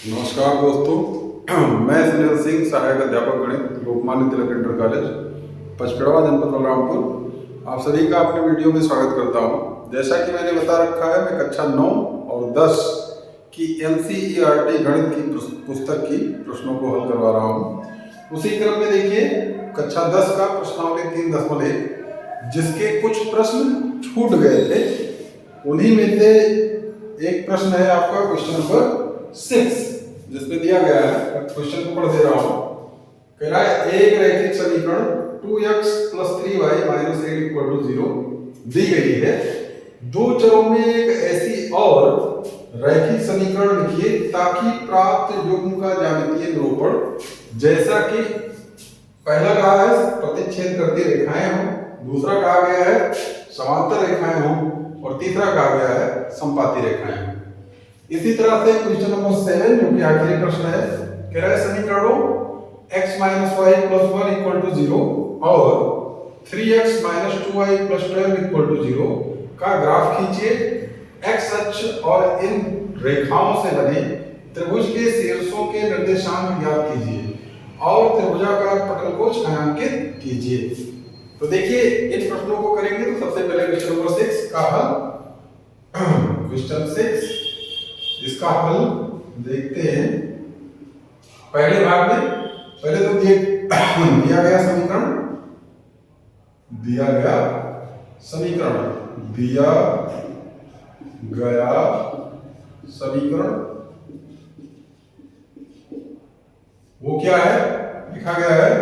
नमस्कार दोस्तों, मैं सुनील सिंह, सहायक अध्यापक गणित, लोकमान्य तिलक इंटर कॉलेज, पचपेड़वा, जनपद बलरामपुर। आप सभी का अपने वीडियो में स्वागत करता हूं। जैसा कि मैंने बता रखा है, मैं कक्षा 9 और 10 की NCERT गणित की पुस्तक की प्रश्नों को हल करवा रहा हूं। उसी क्रम में देखिए, कक्षा 10 का प्रश्नावली 3.1, जिसके कुछ प्रश्न छूट गए थे, उन्हीं में से एक प्रश्न है आपका क्वेश्चन नंबर 6, जिसमें दिया गया है, क्वेश्चन को पढ़ दे रहा हूं। कह रहा है एक रैखिक समीकरण 2x + 3y - 8 = 0 दी गई है। दो चरों में एक ऐसी और रैखिक समीकरण लिखिए ताकि प्राप्त युग्म का ज्यामितीय निरूपण, जैसा कि पहला कहा है प्रतिच्छेद करती रेखाएं हों, दूसरा कहा गया है समांतर रेखाएं हों और तीसरा कहा गया है समपाती रेखाएं हों। इसी तरह से क्वेश्चन नंबर 7, जो कि आखिरी प्रश्न है, कह रहा है समीकरणों x - y + 1 = 0 और 3x - 2y + 12 = 0 का ग्राफ खींचिए। x अक्ष और इन रेखाओं से बने त्रिभुज के शीर्षों के निर्देशांक ज्ञात कीजिए और त्रिभुजाकार पटल को छायांकित कीजिए। तो देखिए, इन प्रश्नों को करेंगे तो सबसे पहले क्वेश्चन नंबर 6 का हल। क्वेश्चन 6, इसका हल देखते हैं। पहले भाग में पहले तो दिया गया समीकरण वो क्या है, लिखा गया है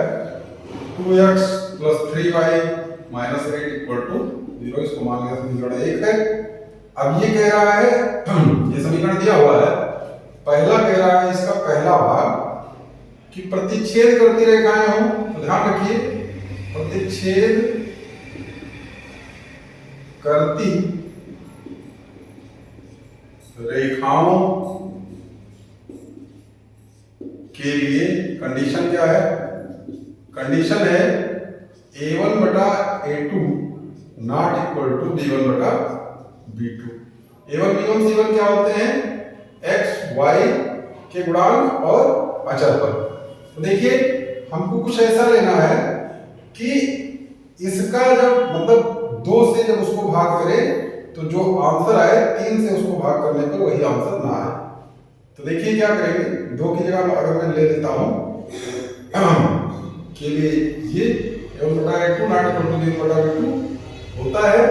2x + 3y - 8 = 0। इसको मान लिया समीकरण 1 है। अब ये कह रहा है, ये समीकरण दिया हुआ है, पहला कह रहा है इसका पहला भाग कि प्रतिच्छेद करती रेखाएं हों। तो ध्यान रखिए, प्रतिच्छेद करती रेखाओं के लिए कंडीशन क्या है? कंडीशन है a1/a2 ≠ b1/b2। a1 b1 c1 क्या होते हैं? x y के गुणांक और अचर पर। तो देखिए, हमको कुछ ऐसा लेना है कि इसका जब मतलब 2 से जब उसको भाग करें तो जो आंसर आए 3 से उसको भाग करने पर वही आंसर ना आए। तो देखिए क्या करेंगे, 2 की जगह अगर मैं ले लेता हूं के लिए ये a1/a2 ≠ b1/b2 होता है।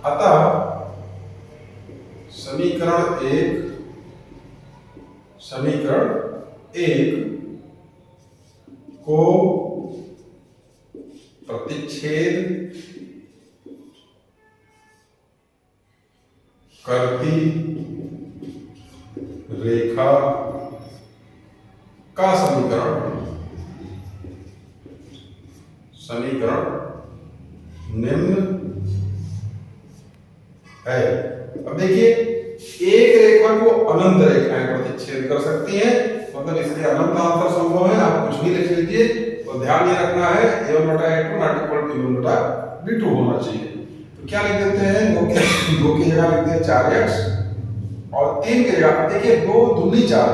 अतः समीकरण 1 को प्रतिच्छेद करती रेखा का समीकरण निम्न है। अब देखिए, एक रेखा को अनंत रेखाएं प्रतिच्छेद कर सकती हैं, मतलब इसके अनंत आंसर संभव है। आप कुछ भी लिख लीजिए, तो ध्यान ये रखना है a1/a2 ≠ b1/b2 होना चाहिए। तो क्या लिख देते हैं, 2 की जगह लिखते हैं 4x और 3 की जगह देखिए 2 दूनी 4,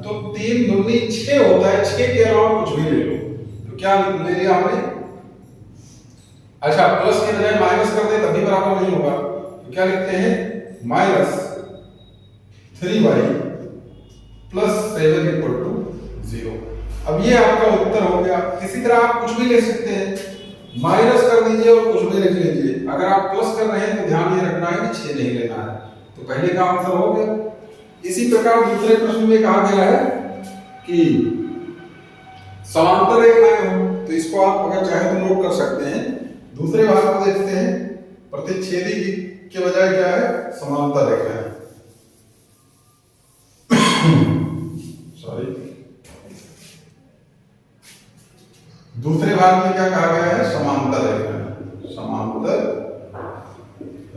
तो 3 दूनी 6 होता है। 6 के अलावा कुछ भी ले लो। तो क्या ले लिया हमने? अच्छा, प्लस के बजाय माइनस कर दे तभी बराबर नहीं होगा। तो क्या लिखते हैं? -3y + 7 = 0। अब ये आपका उत्तर हो गया। इसी तरह आप कुछ भी ले सकते हैं, माइनस कर दीजिए और कुछ भी लिख लीजिए। अगर आप प्लस कर रहे हैं तो ध्यान ये रखना है कि 6 नहीं लेना है। तो पहले का आंसर हो गया। इसी प्रकार दूसरे प्रश्न में कहा गया है कि समांतर रेखाएं हो, तो इसको आप अगर चाहे तो नोट कर सकते हैं। दूसरे भाग को देखते हैं, प्रतिच्छेदी के बजाय क्या है? समांतर रेखाएं। सॉरी, दूसरे भाग में क्या कहा गया है? समांतर रेखाएं। समांतर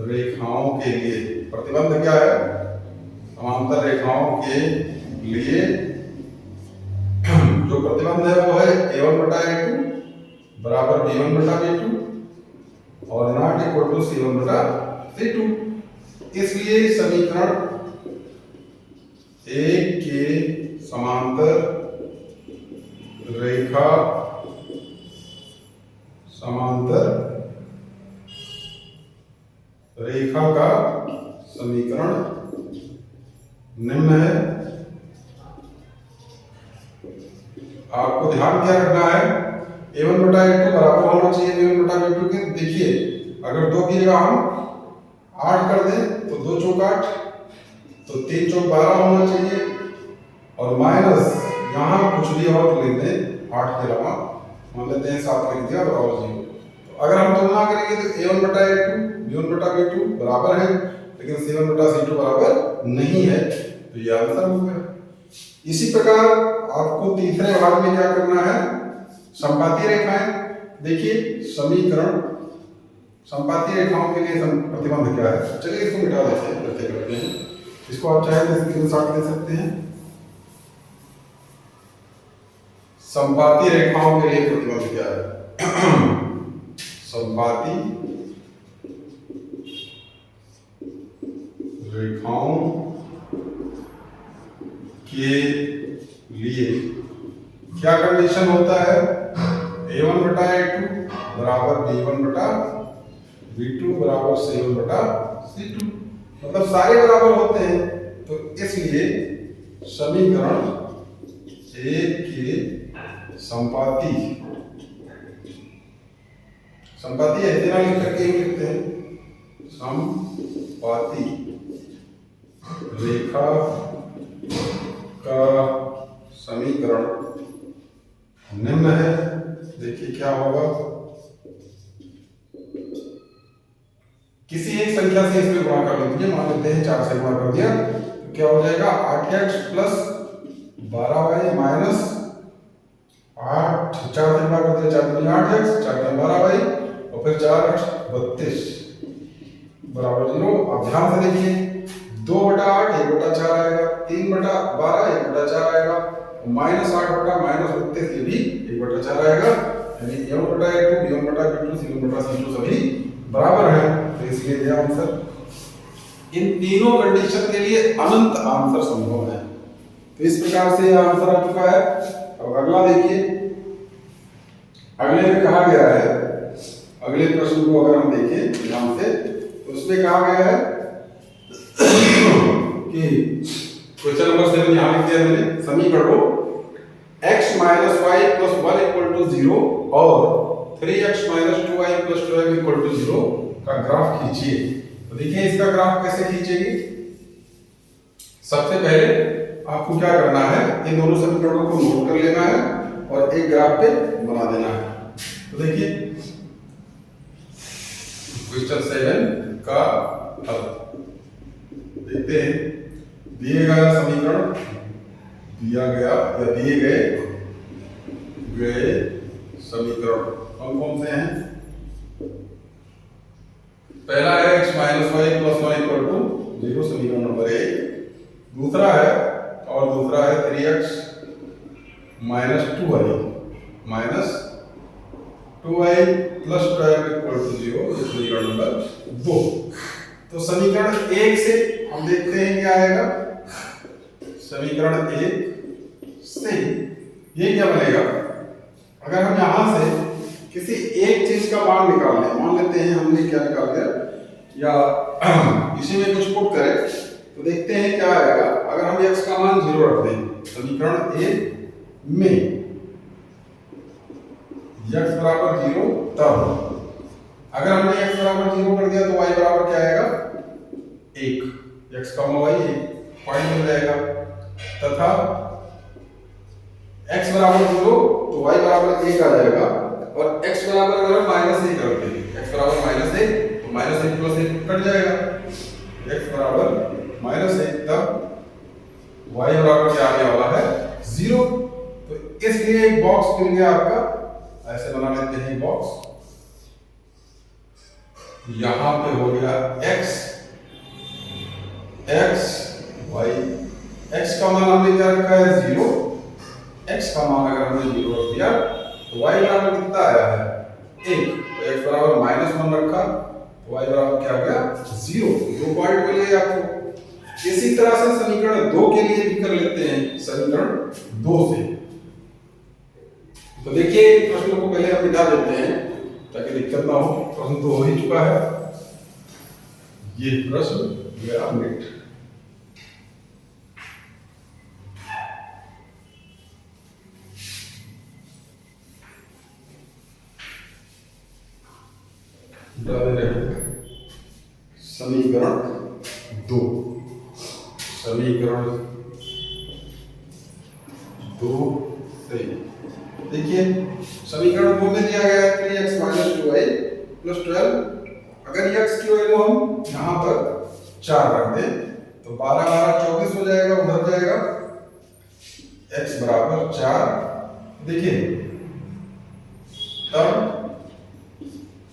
रेखाओं के लिए प्रतिबंध क्या है? समांतर रेखाओं के लिए जो प्रतिबंध है वो है a1/a2 = b1/b2 और ≠ c1/c2। इसलिए समीकरण एक के समांतर रेखा का समीकरण निम्न है। आपको ध्यान क्या रखना है, a1 बटा a2 बराबर होना चाहिए b1 बटा b2 के। देखिए अगर 2 की जगह हम 8 कर दें तो 2 चौक 8, तो 3 चौक 12 होना चाहिए, और माइनस यहाँ कुछ भी और लिख दें 8 के अलावा, मान लेते हैं 7 लिख दिया बराबर 0। तो अगर हम तुलना करेंगे तो a1 बटा a2 b1 बटा b2 बराबर है, लेकिन c1 बटा c2 बराबर नहीं है, तो ये आंसर हो गया। इसी प्रकार आपको तीसरे भाग में क्या करना है, संपाती रेखाएं। देखिए समीकरण संपाती रेखाओं के लिए प्रतिबंध क्या है, चलिए इसको मिटा देते हैं, करते हैं। इसको आप चाहे तो स्क्रीनशॉट ले सकते हैं। संपाती रेखाओं के लिए प्रतिबंध क्या है, संपाती रेखाओं के लिए क्या कंडीशन होता है, a1 बटा a2 बराबर b1 बटा b2 बराबर c1 बटा c2, मतलब सारे बराबर होते हैं, तो इसलिए समीकरण एक के संपाती ऐसे ना लिख करके लिखते हैं, संपाती रेखा का समीकरण निम्न है। देखिए क्या होगा, किसी एक संख्या से इसमें गुणा कर लीजिए, मान लेते हैं 4 से गुणा कर दिया, तो क्या हो जाएगा 8x प्लस 12y माइनस 8, 4 से गुणा कर दिया 4 दूनी 8x 4 दूनी 12y, और फिर 4 8 32 बराबर 0। अब ध्यान से देखिए 2 बटा 8 1 बटा 4 आएगा, 3 बटा 12 1 बटा 4 आएगा, माइनस 8 बटा माइनस 32 ये भी 1 बटा 4 आएगा, यानी a1 बटा a2 b1 बटा b2 c1 बटा c2 सभी बराबर है, तो इसलिए यह आंसर। इन तीनों कंडीशन के लिए अनंत आंसर संभव है। तो इस प्रकार से यह आंसर आ चुका है। अब अगला देखिए, अगले में कहा गया है, अगले प्रश्न को अगर हम देखें ध्यान से, तो उसमें कहा गया है कि क्वेश्चन नंबर 7 यहां लिख दिया मैंने, समीकरणों x minus y plus 1 equal to 0 और 3x minus 2y plus 12 equal to 0 का ग्राफ खींचिए। तो देखिए इसका ग्राफ कैसे खींचेंगे। सबसे पहले आपको क्या करना है, इन दोनों समीकरणों को नोट कर लेना है और एक ग्राफ पे बना देना है। तो देखिए क्वेश्चन 7 का हल देखते हैं। दिए गया समीकरण, दिया गया या दिए गए समीकरण कौन कौन से हैं। पहला है x minus y plus 1 equal to 0, समीकरण नंबर 1। दूसरा है 3x minus 2y plus 12 equal to 0, समीकरण नंबर 2। तो समीकरण 1 से हम देखते हैं क्या आएगा। समीकरण 1 से ये क्या बनेगा, अगर हम यहां से किसी एक चीज का मान निकाल लें, मान लेते हैं हमने क्या निकाल दिया, या इसी में कुछ पुट करें, तो देखते हैं क्या आएगा। अगर हम x का मान 0 रख दें समीकरण 1 में, x बराबर 0, तब अगर हमने x बराबर 0 कर दिया तो y बराबर क्या आएगा 1, x का y 1 पॉइंट मिल जाएगा, तथा x बराबर 0 तो y बराबर 1 आ जाएगा, और x बराबर अगर हम -1 करते हैं, x बराबर -1 तो -1 प्लस 1 कट जाएगा, x बराबर -1, तब y बराबर क्या आने वाला है 0। तो इसलिए एक बॉक्स मिल गया आपका, ऐसे बना लेते हैं बॉक्स। यहां पे हो गया x y, x का मान हमने क्या रखा है 0, x का मान अगर हमने 0 रख दिया तो y बराबर कितना आया है 1, तो x बराबर -1 रखा तो y बराबर क्या हो गया 0। 2 पॉइंट मिल गए आपको। इसी तरह से समीकरण 2 के लिए भी कर लेते हैं, समीकरण 2 से। तो देखिए प्रश्न को पहले हम मिटा देते हैं ताकि दिक्कत ना हो। प्रश्न तो हो ही चुका है, ये प्रश्न गया मिट। समीकरण 2, समीकरण 2 से देखिए समीकरण 2 में दिया गया है 3x - 2y + 12। अगर x की वैल्यू हम यहाँ पर 4 रख दें तो 12 12 24 हो जाएगा, उधर जाएगा x बराबर 4। देखिए तब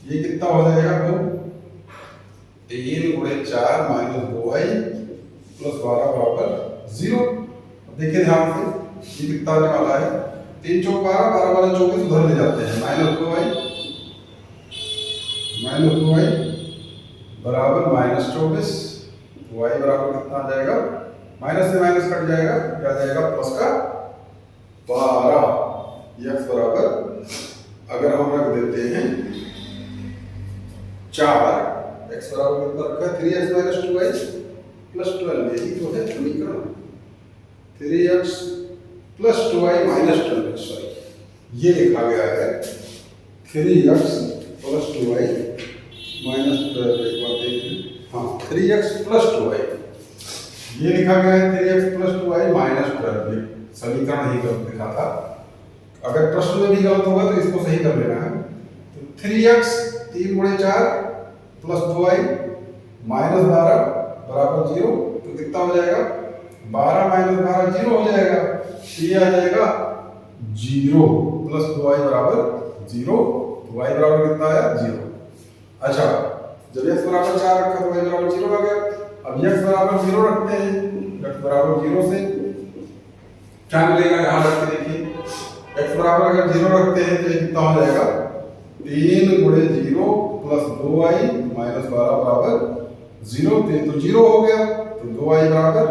ये कितना हो जाएगा, 3 × 4 - 2y + 12 बराबर 0। देखिए ध्यान से ये कितना आने वाला है, 3 × 4 = 12, 12 12 24 उधर ले जाते हैं, -2y बराबर -24। y बराबर कितना आ जाएगा, माइनस से माइनस कट जाएगा, क्या आ जाएगा प्लस का 12। x बराबर अगर हम रख देते हैं 4, x बराबर कितना रखा है 3x - 2y + 12। यही तो है समीकरण, 3x + 2y - 12, सॉरी ये लिखा गया है 3x + 2y - 12। एक बार देखिए, हाँ 3x + 2y ये लिखा गया है 3x + 2y - 12। समीकरण ही गलत लिखा था, अगर प्रश्न में भी गलत होगा तो इसको सही कर लेना है। तो 3x 3 × 4 + 2y - 12 बराबर 0। तो कितना हो जाएगा, 12 - 12 0 हो जाएगा, ये आ जाएगा 0 + 2y बराबर 0। तो y बराबर कितना आया 0। अच्छा जब x बराबर 4 रखा तो y बराबर 0 आ गया। अब x बराबर 0 रखते हैं, x बराबर 0 से क्या मिलेगा, यहाँ रख के देखिए x बराबर अगर 0 रखते हैं तो ये कितना हो जाएगा, 3 × 0 + 2y - 12 बराबर 0। तो 0 हो गया, तो 2y बराबर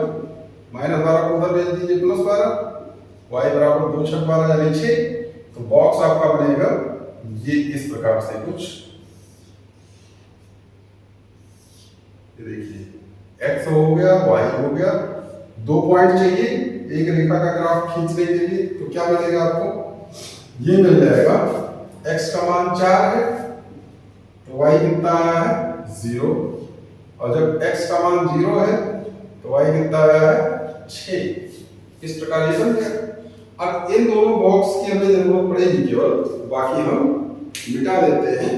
-12 को उधर भेज दीजिए +12, y बराबर 2 × 6 = 12 यानी 6। तो बॉक्स आपका बनेगा ये इस प्रकार से कुछ, ये देखिए x हो गया, y हो गया, 2 पॉइंट चाहिए, एक रेखा का ग्राफ खींचने के लिए। तो क्या मिलेगा आपको, ये मिल जाएगा x का मान 4 है तो y कितना आया है 0, और जब x का मान 0 है तो y कितना आया है 6। इस प्रकार ये बन गया। अब इन दोनों बॉक्स की हमें जरूरत पड़ेगी केवल, बाकी हम मिटा देते हैं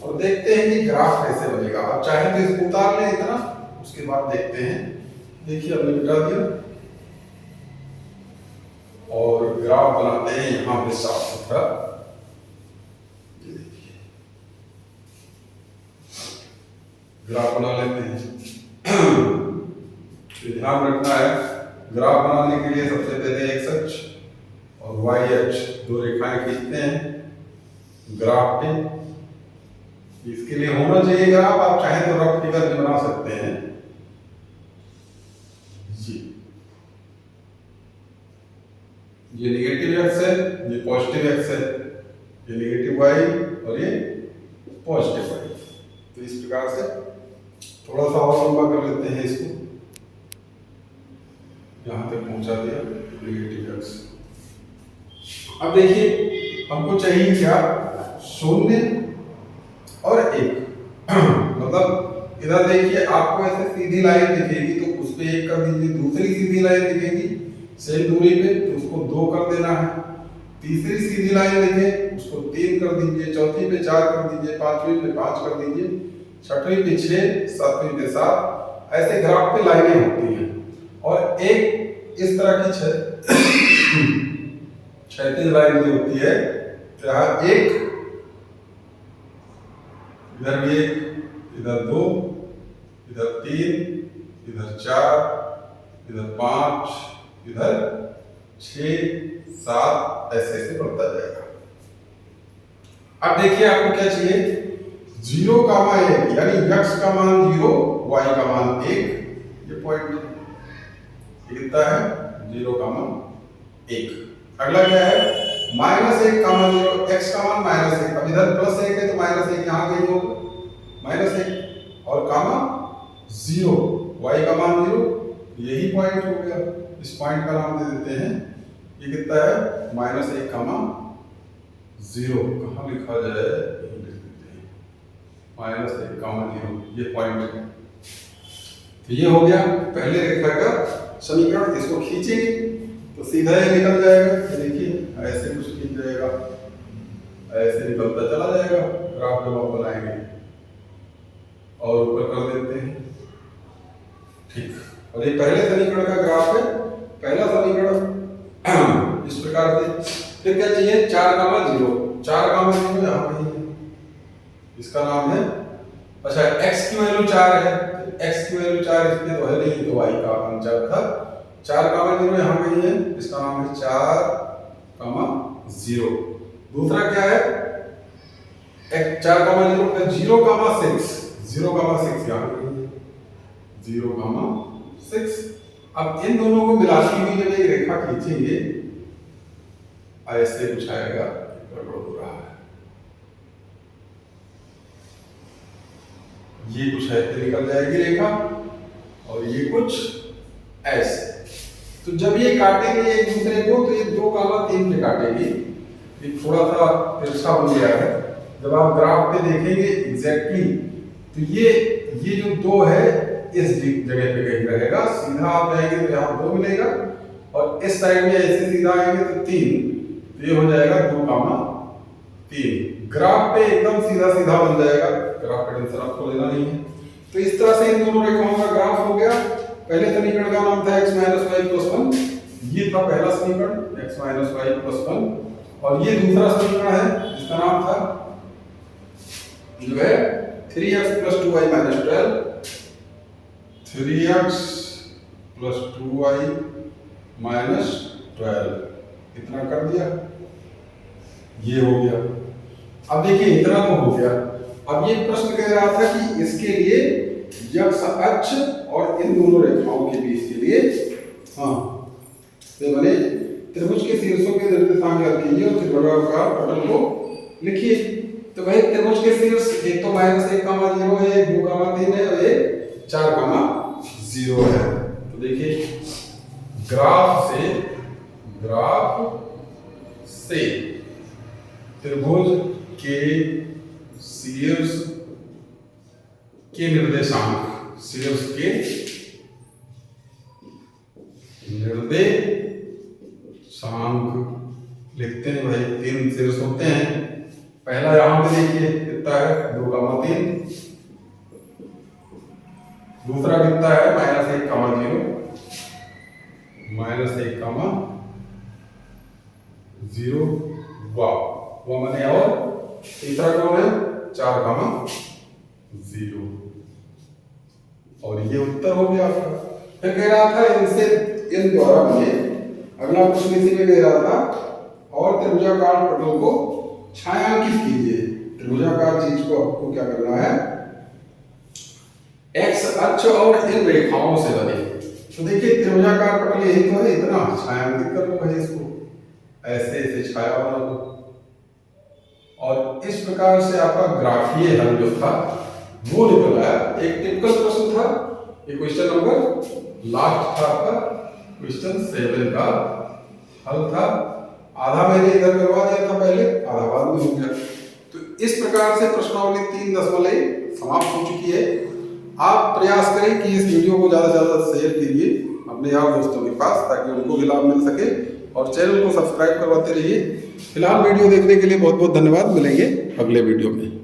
और देखते हैं कि ग्राफ कैसे बनेगा। अब चाहे तो इसको उतार लें इतना, उसके बाद देखते हैं। देखिए हमने मिटा दिया और ग्राफ बनाते हैं यहाँ पे साफ सुथरा। ये देखिए ग्राफ बना लेते हैं। ध्यान रखना है ग्राफ बनाने के लिए सबसे पहले x अक्ष और y अक्ष 2 रेखाएं खींचते हैं ग्राफ पे। इसके लिए होना चाहिए ग्राफ, आप चाहे तो रफ फिगर भी बना सकते हैं। ये नेगेटिव एक्स है, ये पॉजिटिव एक्स है, ये नेगेटिव वाई और ये पॉजिटिव वाई। तो इस प्रकार से थोड़ा सा और लंबा कर लेते हैं इसको, यहां तक पहुंचा दिया नेगेटिव एक्स। अब देखिए हमको चाहिए क्या, 0 और 1। मतलब इधर देखिए आपको ऐसे सीधी लाइन दिखेगी तो उस पे 1 कर दीजिए, दूसरी सीधी लाइन दिखेगी सेम दूरी पे तो उसको 2 कर देना है, तीसरी सीधी लाइन दिखे उसको 3 कर दीजिए, चौथी पे 4 कर दीजिए, पांचवी पे 5 कर दीजिए, छठवीं पे 6, सातवीं पे 7। ऐसे ग्राफ पे लाइनें होती हैं। और एक इस तरह की क्षैतिज लाइन जो होती है, यहाँ 1, इधर भी 1, इधर 2, इधर 3, इधर 4, इधर 5, इधर 6, 7, ऐसे ऐसे बढ़ता जाएगा। अब देखिए आपको क्या चाहिए, 0, 1 यानी x का मान 0, y का मान 1, ये पॉइंट। ये कितना है 0,1। अगला क्या है -1,0 x का मान -1। अब इधर +1 है तो -1 यहाँ कहीं होगा -1 और कामा 0 y का मान 0। यही पॉइंट हो गया, इस पॉइंट का नाम दे देते हैं, ये कितना है -1,0। कहाँ लिखा जाए, यही लिख देते हैं -1,0, ये पॉइंट है। तो ये हो गया पहले रेखा का समीकरण। इसको खींचेंगे तो सीधा ये निकल जाएगा, देखिए ऐसे कुछ खींच जाएगा, ऐसे निकलता चला जाएगा ग्राफ जब आप बनाएंगे और ऊपर कर देते हैं, ठीक। और ये पहले समीकरण का ग्राफ है, पहला समीकरण इस प्रकार से। फिर क्या चाहिए 4,0, 4,0 यहाँ कहीं है, इसका नाम है, अच्छा x की वैल्यू 4 है, x की वैल्यू 4 इसमें तो है नहीं, तो y का मान 4 था। 4,0 यहाँ कहीं है, इसका नाम है 4,0। दूसरा क्या है 4,0 का 0,6, 0,6 यहाँ कहीं है, 0,6। अब इन दोनों को मिलाती हुई जब एक रेखा खींचेंगे ऐसे कुछ आएगा, गड़बड़ हो रहा है, ये कुछ ऐसे निकल जाएगी रेखा और ये कुछ ऐसे। तो जब ये काटेंगे एक दूसरे को तो ये 2,3 पे काटेंगे, ये थोड़ा सा तिरछा बन गया है। जब आप ग्राफ पे देखेंगे एग्जैक्टली तो ये जो 2 है इस जगह पे कहीं रहेगा, सीधा आप जाएंगे तो यहाँ 2 मिलेगा और इस साइड में ऐसे सीधा आएंगे तो 3, तो ये हो जाएगा 2,3। ग्राफ पे एकदम सीधा सीधा बन जाएगा, ग्राफ का टेंशन आपको लेना नहीं है। तो इस तरह से इन दोनों रेखाओं का ग्राफ हो गया। पहले समीकरण का नाम था x - y + 1, ये था पहला समीकरण x - y + 1। और ये दूसरा समीकरण है जिसका नाम था जो है 3x + 2y - 12, 3x + 2y - 12 इतना कर दिया, ये हो गया। अब देखिए इतना तो हो गया। अब ये प्रश्न कह रहा था कि इसके लिए x अक्ष और इन दोनों रेखाओं के बीच के लिए तो बने त्रिभुज के शीर्षों के निर्देशांक ज्ञात कीजिए और त्रिभुजाकार पटल को लिखिए। तो भाई त्रिभुज के शीर्ष एक तो -1,0 है, 2,3 है और एक 4,0 है। तो देखिए ग्राफ से त्रिभुज के शीर्ष के निर्देशांक, शीर्ष के निर्देशांक लिखते हैं भाई। 3 शीर्ष होते हैं। पहला यहां पे देखिए कितना है 2,3, दूसरा कितना है -1,0, -1,0 वो मैंने, और तीसरा कौन है 4,0 और ये उत्तर हो गया आपका। फिर कह रहा था इनसे इन द्वारा मुझे अगला प्रश्न इसी में कह रहा था और त्रिभुजाकार पटल को छायांकित कीजिए। त्रिभुजाकार चीज को आपको क्या करना है, x अक्ष और इन रेखाओं से बने। तो देखिए त्रिभुजाकार पटल यही तो है, इतना छायांकित कर लो भाई, इसको ऐसे ऐसे छाया बना दो और इस प्रकार से आपका ग्राफीय हल जो था वो निकल आया। एक टिपिकल प्रश्न था, ये क्वेश्चन नंबर लास्ट था आपका, क्वेश्चन 7 का हल था। आधा मैंने इधर करवा दिया था पहले, आधा बाद में हो गया। तो इस प्रकार से प्रश्नावली 3.1 समाप्त हो चुकी है। आप प्रयास करें कि इस वीडियो को ज़्यादा से ज़्यादा शेयर कीजिए अपने यार दोस्तों के पास, ताकि उनको भी लाभ मिल सके, और चैनल को सब्सक्राइब करवाते रहिए। फिलहाल वीडियो देखने के लिए बहुत बहुत धन्यवाद। मिलेंगे अगले वीडियो में।